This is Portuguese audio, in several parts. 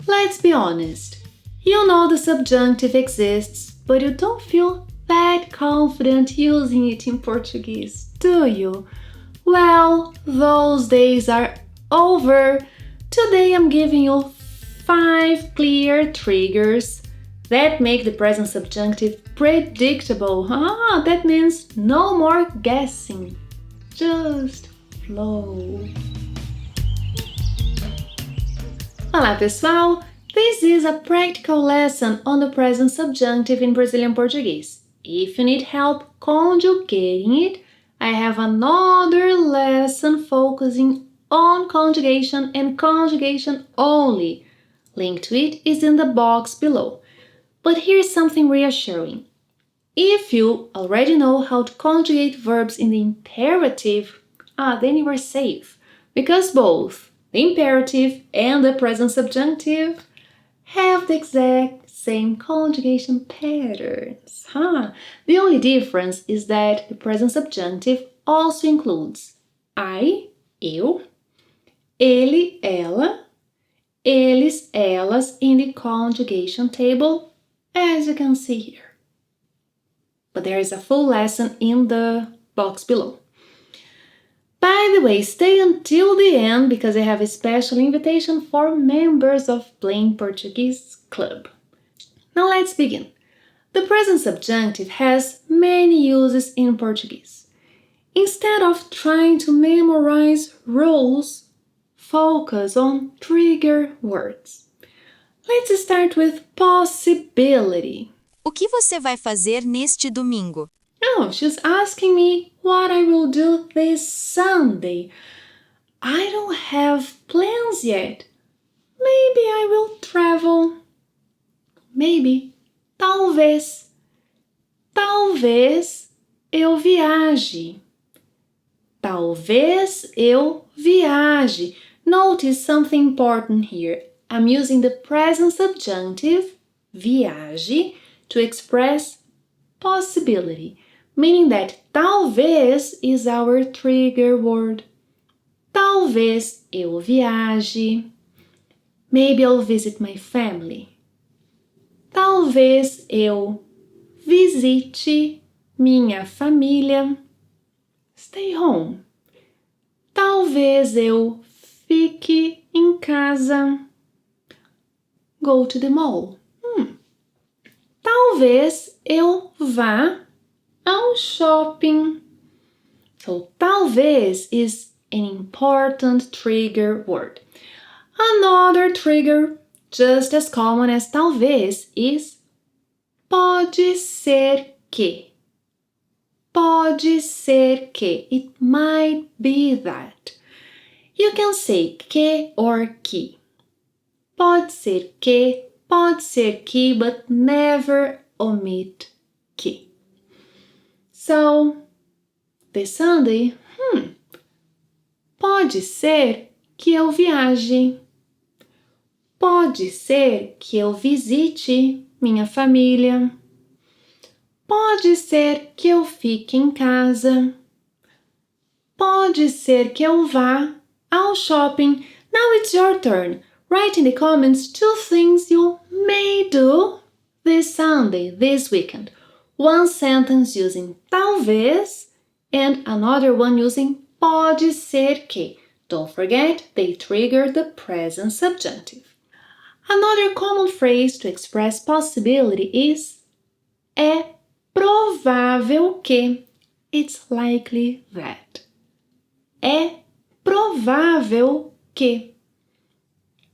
Let's be honest. You know the subjunctive exists, but you don't feel that confident using it in Portuguese, do you? Well, those days are over. Today I'm giving you 5 clear triggers that make the present subjunctive predictable. That means no more guessing. Just flow. Olá, pessoal! This is a practical lesson on the present subjunctive in Brazilian Portuguese. If you need help conjugating it, I have another lesson focusing on conjugation and conjugation only. Link to it is in the box below. But here's something reassuring. If you already know how to conjugate verbs in the imperative, then you are safe, because both the imperative and the present subjunctive have the exact same conjugation patterns. The only difference is that the present subjunctive also includes I, eu, ele, ela, eles, elas in the conjugation table, as you can see here. But there is a full lesson in the box below. By the way, stay until the end because I have a special invitation for members of Plain Portuguese Club. Now let's begin. The present subjunctive has many uses in Portuguese. Instead of trying to memorize rules, focus on trigger words. Let's start with possibility. O que você vai fazer neste domingo? Oh, she's asking me what I will do this Sunday. I don't have plans yet. Maybe I will travel. Maybe. Talvez. Talvez eu viaje. Talvez eu viaje. Notice something important here. I'm using the present subjunctive, viaje, to express possibility, meaning that talvez is our trigger word. Talvez eu viaje. Maybe I'll visit my family. Talvez eu visite minha família. Stay home. Talvez eu fique em casa. Go to the mall. Talvez eu vá ao shopping. So, talvez is an important trigger word. Another trigger, just as common as talvez, is pode ser que. Pode ser que. It might be that. You can say que or que. Pode ser que, but never omit que. So, this Sunday, pode ser que eu viaje. Pode ser que eu visite minha família. Pode ser que eu fique em casa. Pode ser que eu vá ao shopping. Now it's your turn. Write in the comments 2 things you may do this Sunday, this weekend. One sentence using talvez and another one using pode ser que. Don't forget, they trigger the present subjunctive. Another common phrase to express possibility is é provável que. It's likely that. É provável que.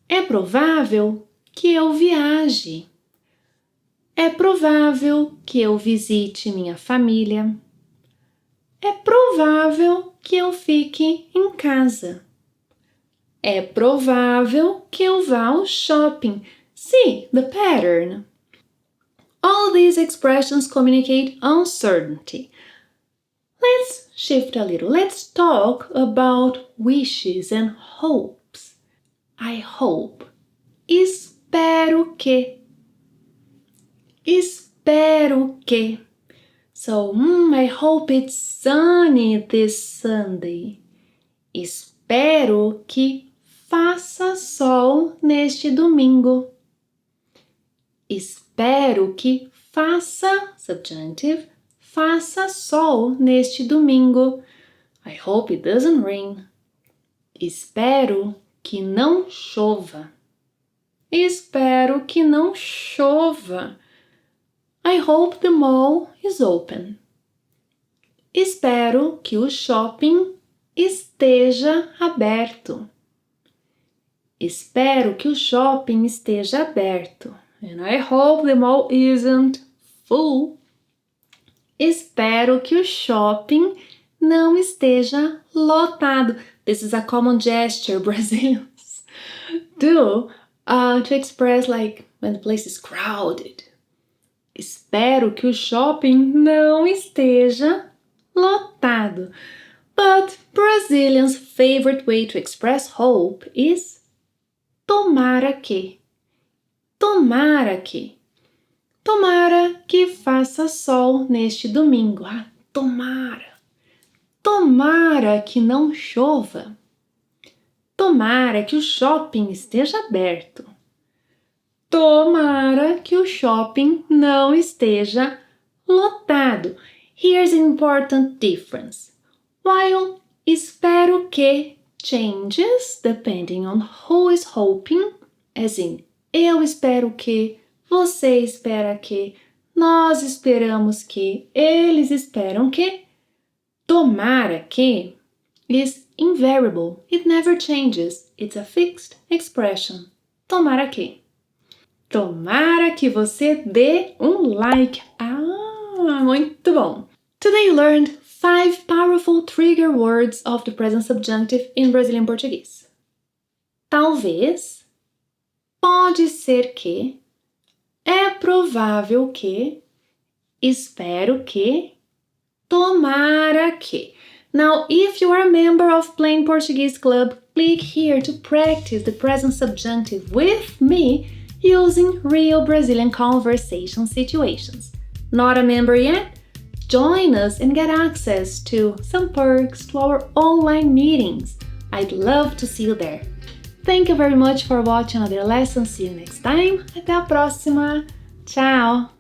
É provável que eu viaje. É provável que eu visite minha família. É provável que eu fique em casa. É provável que eu vá ao shopping. See the pattern? All these expressions communicate uncertainty. Let's shift a little. Let's talk about wishes and hopes. I hope. Espero que. Espero que. So, I hope it's sunny this Sunday. Espero que faça sol neste domingo. Espero que faça, subjunctive, faça sol neste domingo. I hope it doesn't rain. Espero que não chova. Espero que não chova. I hope the mall is open. Espero que o shopping esteja aberto. Espero que o shopping esteja aberto. And I hope the mall isn't full. Espero que o shopping não esteja lotado. This is a common gesture Brazilians do to express like when the place is crowded. Espero que o shopping não esteja lotado. But Brazilians' favorite way to express hope is tomara que. Tomara que. Tomara que faça sol neste domingo. Ah, tomara. Tomara que não chova. Tomara que o shopping esteja aberto. Tomara que o shopping não esteja lotado. Here's an important difference. While espero que changes depending on who is hoping, as in eu espero que, você espera que, nós esperamos que, eles esperam que, tomara que is invariable. It never changes. It's a fixed expression. Tomara que. Tomara que você dê like. Ah, muito bom. Today you learned 5 powerful trigger words of the present subjunctive in Brazilian Portuguese. Talvez, pode ser que, é provável que, espero que, tomara que. Now, if you are a member of Plain Portuguese Club, click here to practice the present subjunctive with me using real Brazilian conversation situations. Not a member yet? Join us and get access to some perks to our online meetings. I'd love to see you there. Thank you very much for watching another lesson. See you next time. Até a próxima. Tchau!